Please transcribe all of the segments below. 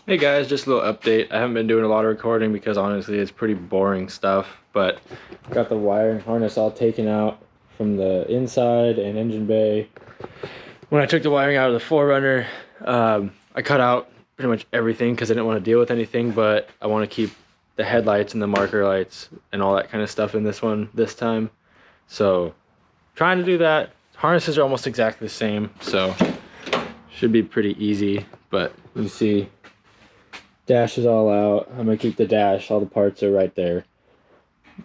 Hey guys, just a little update. I haven't been doing a lot of recording because honestly it's pretty boring stuff, but got the wire harness all taken out from the inside and engine bay. When I took the wiring out of the 4Runner, I cut out pretty much everything because I didn't want to deal with anything, but I want to keep the headlights and the marker lights and all that kind of stuff in this one this time. So trying to do that. Harnesses are almost exactly the same, so should be pretty easy, but you see dash is all out. I'm gonna keep the dash. All the parts are right there.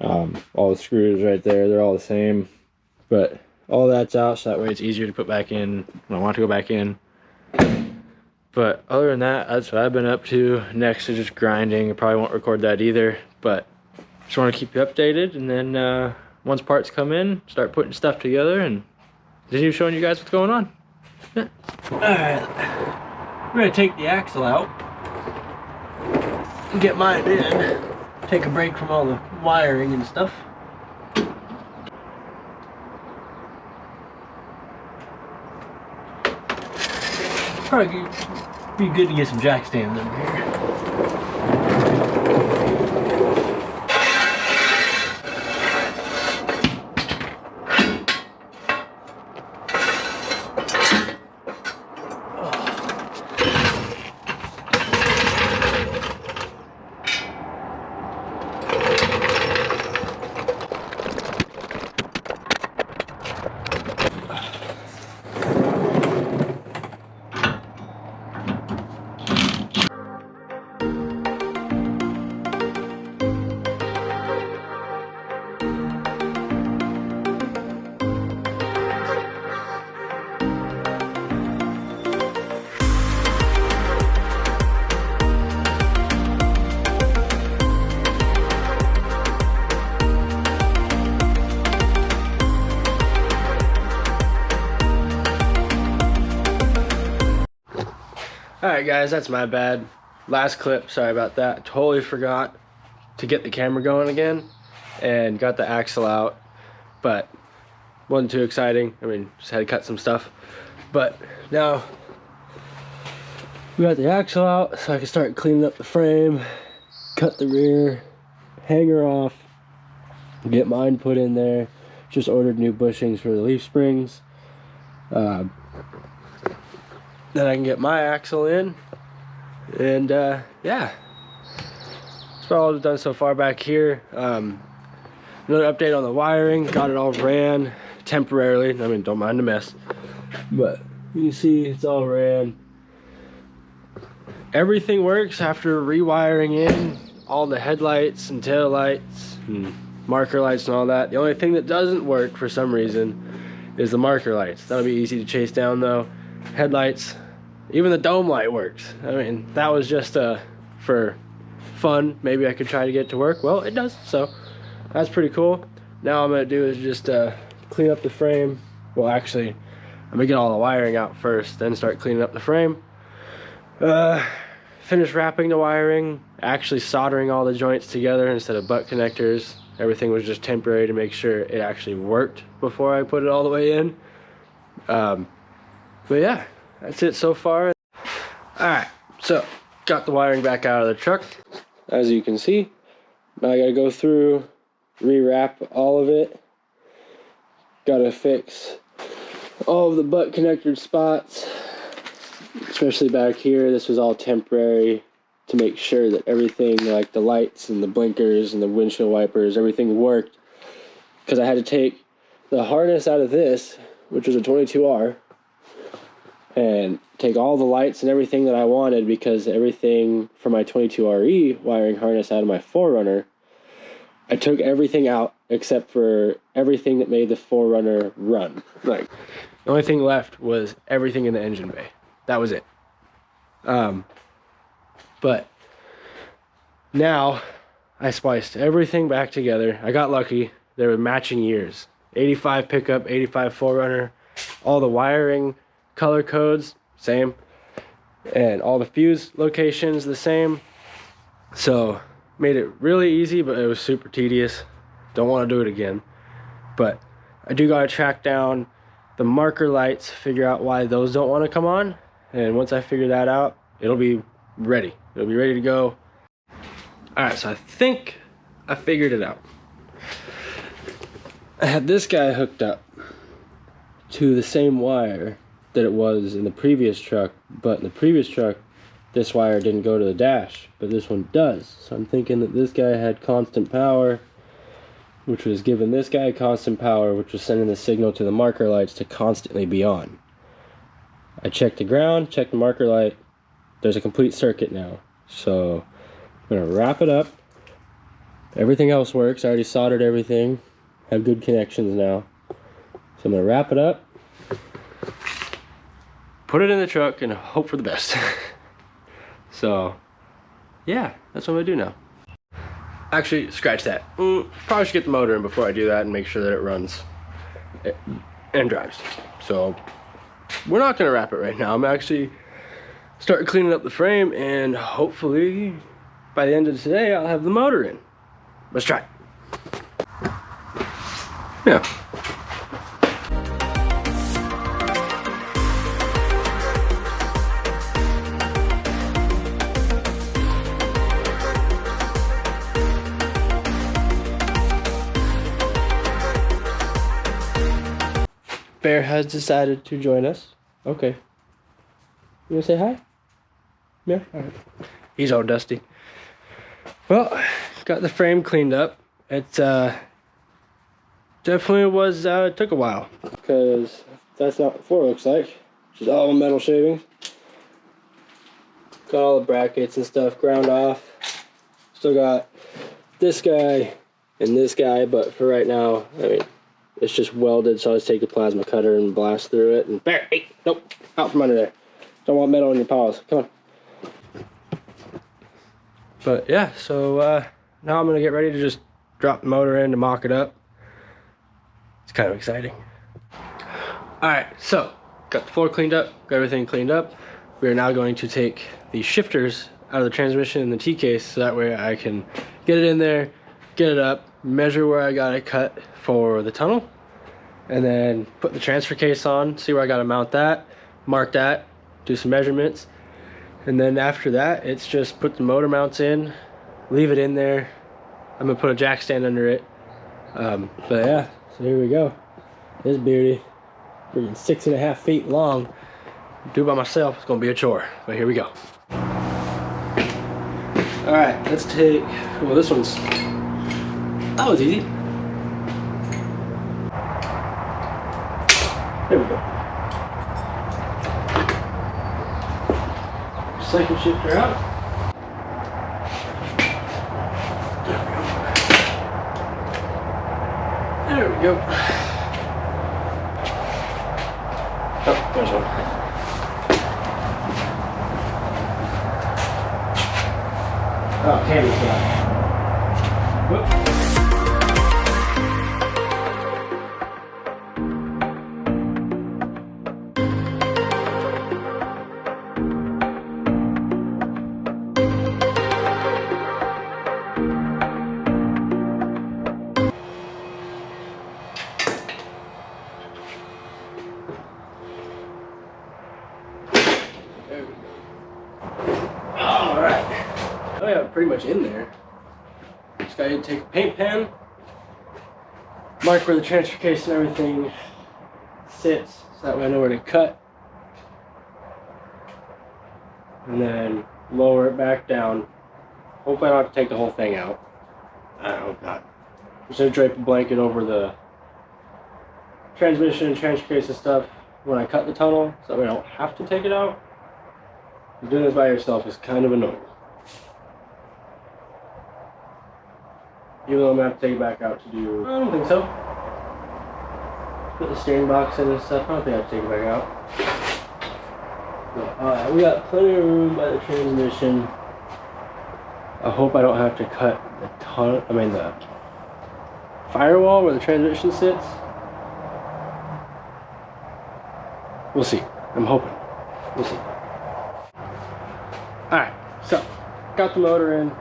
All the screws right there. They're all the same. But all that's out, so that way it's easier to put back in when I want to go back in. But other than that, that's what I've been up to. Next is just grinding. I probably won't record that either. But just want to keep you updated. And then once parts come in, start putting stuff together and continue showing you guys what's going on. Yeah. Alright. We're gonna take the axle out. Get mine in, take a break from all the wiring and stuff. Probably be good to get some jack stands over here. Alright guys, that's my bad. Last clip, sorry about that. Totally forgot to get the camera going again and got the axle out, but wasn't too exciting. I mean, just had to cut some stuff. But now we got the axle out so I can start cleaning up the frame, cut the rear hanger off, get mine put in there. Just ordered new bushings for the leaf springs. Then I can get my axle in, and yeah, that's all I've done so far back here. Another update on the wiring, got it all ran temporarily. I mean, don't mind the mess, but you can see it's all ran. Everything works after rewiring in all the headlights and tail lights and marker lights and all that. The only thing that doesn't work for some reason is the marker lights. That'll be easy to chase down though. Headlights, even the dome light works. I mean, that was just for fun. Maybe I could try to get it to work. Well, it does, so that's pretty cool. Now I'm gonna do is just clean up the frame. Well, actually, I'm gonna get all the wiring out first, then start cleaning up the frame. Finish wrapping the wiring, actually soldering all the joints together instead of butt connectors. Everything was just temporary to make sure it actually worked before I put it all the way in. But yeah, that's it so far. Alright, so got the wiring back out of the truck. As you can see, now I gotta go through, rewrap all of it. Gotta fix all of the butt connector spots, especially back here. This was all temporary to make sure that everything, like the lights and the blinkers and the windshield wipers, everything worked. Because I had to take the harness out of this, which was a 22R, and take all the lights and everything that I wanted, because everything from my 22RE wiring harness out of my 4Runner, I took everything out except for everything that made the 4Runner run. Like, the only thing left was everything in the engine bay. That was it. But now I spliced everything back together. I got lucky. They were matching years. 85 pickup, 85 4Runner, all the wiring color codes same, and all the fuse locations the same. So made it really easy, but it was super tedious. Don't want to do it again. But I do gotta track down the marker lights, figure out why those don't want to come on, and once I figure that out, it'll be ready. It'll be ready to go. All right, so I think I figured it out. I had this guy hooked up to the same wire that it was in the previous truck, but in the previous truck, this wire didn't go to the dash, but this one does. So I'm thinking that this guy had constant power, which was giving this guy constant power, which was sending the signal to the marker lights to constantly be on. I checked the ground, checked the marker light. There's a complete circuit now. So I'm gonna wrap it up. Everything else works. I already soldered everything. Have good connections now. So I'm gonna wrap it up, put it in the truck, and hope for the best. So yeah, that's what I'm gonna do now. Actually, scratch that. Probably should get the motor in before I do that and make sure that it runs and drives. So we're not gonna wrap it right now. I'm actually starting cleaning up the frame, and hopefully by the end of today I'll have the motor in. Let's try it. Yeah. Bear has decided to join us. Okay. You wanna say hi? Yeah? Alright. He's all dusty. Well, got the frame cleaned up. It definitely was, took a while. Because that's not what the floor looks like. Just all metal shavings. Got all the brackets and stuff ground off. Still got this guy and this guy, but for right now, I mean, it's just welded, so I just take the plasma cutter and blast through it. And Bear, hey, nope, out from under there. Don't want metal in your paws. Come on. But yeah, so now I'm gonna get ready to just drop the motor in to mock it up. It's kind of exciting. All right, so got the floor cleaned up, got everything cleaned up. We are now going to take the shifters out of the transmission and the T-case, so that way I can get it in there, get it up, measure where I got it cut for the tunnel, and then put the transfer case on, see where I gotta mount that, mark that, do some measurements, and then after that, it's just put the motor mounts in, leave it in there. I'm gonna put a jack stand under it. But yeah, so here we go. This beauty, freaking 6.5 feet long. Do it by myself, it's gonna be a chore, but here we go. All right, let's take, well, this one's, that was easy. There we go. Second shifter out. There we go. Oh, there's one. Oh, candy's gone. Whoop. There we go. Alright. Oh yeah, pretty much in there. Just gotta take a paint pen, mark where the transfer case and everything sits, so that way I know where to cut. And then lower it back down. Hopefully I don't have to take the whole thing out. Oh god. I'm just gonna drape a blanket over the transmission and transfer case and stuff when I cut the tunnel, so that way I don't have to take it out. Doing this by yourself is kind of annoying. Even though I'm gonna have to take it back out to do, I don't think so. Put the steering box in and stuff, I don't think I have to take it back out. But, we got plenty of room by the transmission. I hope I don't have to cut the the firewall where the transmission sits. We'll see. I'm hoping. We'll see. Alright, so got the motor in,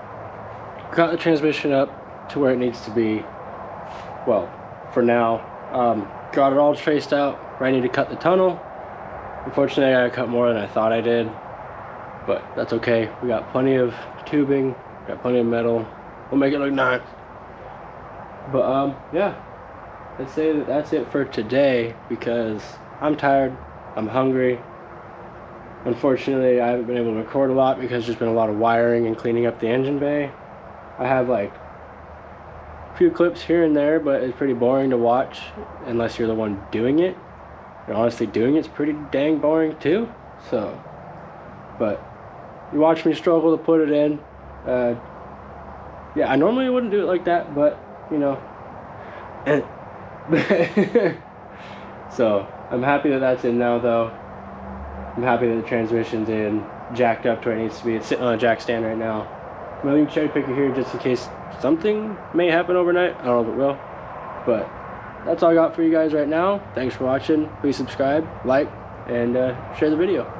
got the transmission up to where it needs to be. Well, for now. Got it all traced out, ready to cut the tunnel. Unfortunately, I cut more than I thought I did. but that's okay. We got plenty of tubing, got plenty of metal. We'll make it look nice. But yeah, let's say that that's it for today because I'm tired, I'm hungry. Unfortunately, I haven't been able to record a lot because there's been a lot of wiring and cleaning up the engine bay. I have like a few clips here and there, but it's pretty boring to watch unless you're the one doing it. And honestly, doing it's pretty dang boring too. So, but you watch me struggle to put it in. Yeah, I normally wouldn't do it like that, but you know. So I'm happy that that's in now, though. I'm happy that the transmission's in, jacked up to where it needs to be. It's sitting on a jack stand right now. I'm leaving cherry picker here just in case something may happen overnight. I don't know if it will, but that's all I got for you guys right now. Thanks for watching. Please subscribe, like, and share the video.